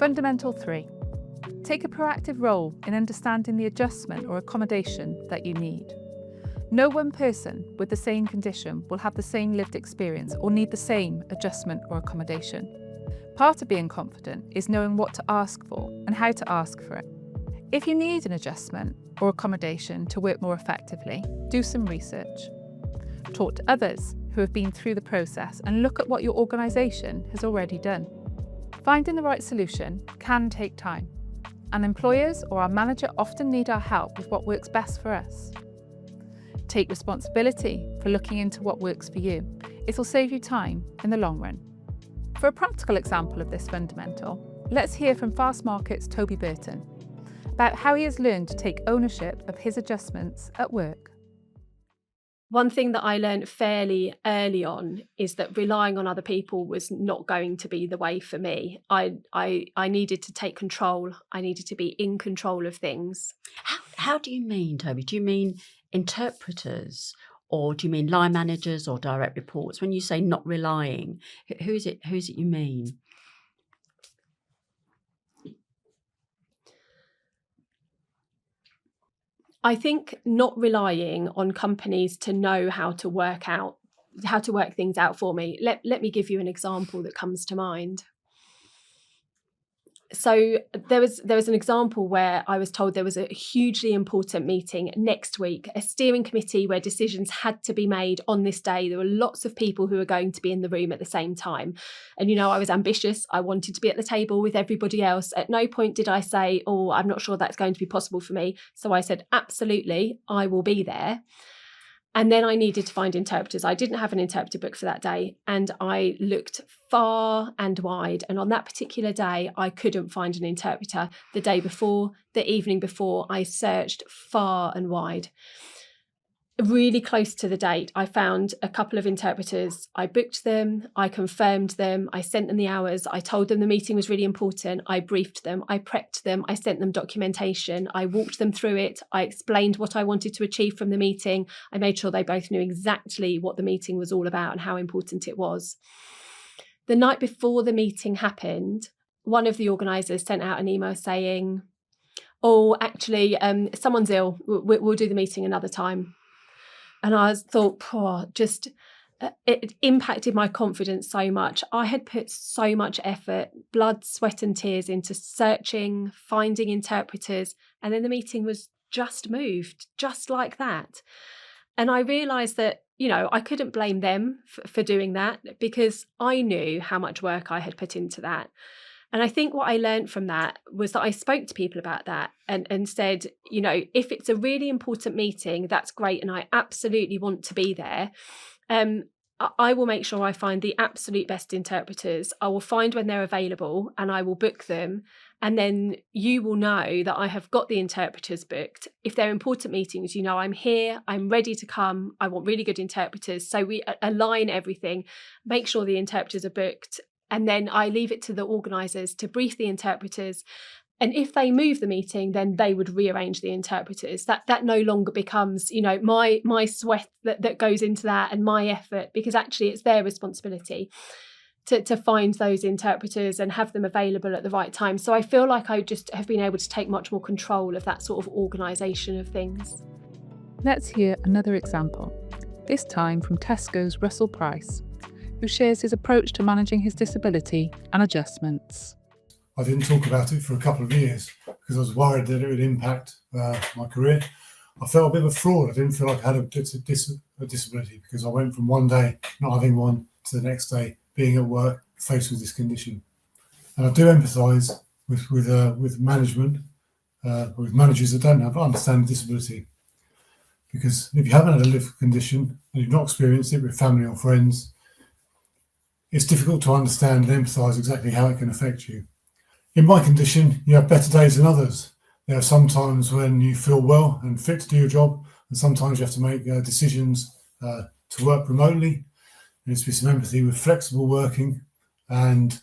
Fundamental 3. Take a proactive role in understanding the adjustment or accommodation that you need. No one person with the same condition will have the same lived experience or need the same adjustment or accommodation. Part of being confident is knowing what to ask for and how to ask for it. If you need an adjustment or accommodation to work more effectively, do some research. Talk to others who have been through the process and look at what your organisation has already done. Finding the right solution can take time, and employers or our manager often need our help with what works best for us. Take responsibility for looking into what works for you. It'll save you time in the long run. For a practical example of this fundamental, let's hear from Fastmarket's Toby Burton about how he has learned to take ownership of his adjustments at work. One thing that I learned fairly early on is that relying on other people was not going to be the way for me. I needed to take control. I needed to be in control of things. How do you mean, Toby? Do you mean interpreters, or do you mean line managers or direct reports? When you say not relying, who is it you mean? I think not relying on companies to know how to work things out for me. Let me give you an example that comes to mind. So there was an example where I was told there was a hugely important meeting next week, a steering committee where decisions had to be made on this day. There were lots of people who were going to be in the room at the same time. And, I was ambitious. I wanted to be at the table with everybody else. At no point did I say, oh, I'm not sure that's going to be possible for me. So I said, absolutely, I will be there. And then I needed to find interpreters. I didn't have an interpreter book for that day, and I looked far and wide. And on that particular day, I couldn't find an interpreter. The day before, the evening before, I searched far and wide. Really close to the date, I found a couple of interpreters. I booked them, I confirmed them, I sent them the hours, I told them the meeting was really important, I briefed them, I prepped them, I sent them documentation, I walked them through it, I explained what I wanted to achieve from the meeting, I made sure they both knew exactly what the meeting was all about and how important it was. The night before the meeting happened, one of the organisers sent out an email saying, oh, actually, someone's ill, we'll do the meeting another time. And I thought, it impacted my confidence so much. I had put so much effort, blood, sweat and tears into searching, finding interpreters, and then the meeting was just moved, just like that. And I realised that, I couldn't blame them for doing that, because I knew how much work I had put into that. And I think what I learned from that was that I spoke to people about that and said, if it's a really important meeting, that's great. And I absolutely want to be there. I will make sure I find the absolute best interpreters. I will find when they're available and I will book them. And then you will know that I have got the interpreters booked. If they're important meetings, I'm here, I'm ready to come. I want really good interpreters. So we align everything, make sure the interpreters are booked. And then I leave it to the organisers to brief the interpreters. And if they move the meeting, then they would rearrange the interpreters. That no longer becomes, my sweat that goes into that and my effort, because actually it's their responsibility to find those interpreters and have them available at the right time. So I feel like I just have been able to take much more control of that sort of organisation of things. Let's hear another example, this time from Tesco's Russell Price, who shares his approach to managing his disability and adjustments. I didn't talk about it for a couple of years because I was worried that it would impact my career. I felt a bit of a fraud. I didn't feel like I had a disability because I went from one day not having one to the next day being at work faced with this condition. And I do empathise with management, with managers that don't understand disability. Because if you haven't had a lived condition and you've not experienced it with family or friends, it's difficult to understand and empathise exactly how it can affect you. In my condition, you have better days than others. There are some times when you feel well and fit to do your job, and sometimes you have to make decisions to work remotely. There needs to be some empathy with flexible working and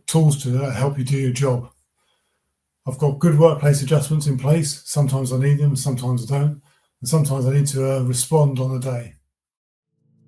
tools to help you do your job. I've got good workplace adjustments in place. Sometimes I need them, sometimes I don't. And sometimes I need to respond on the day.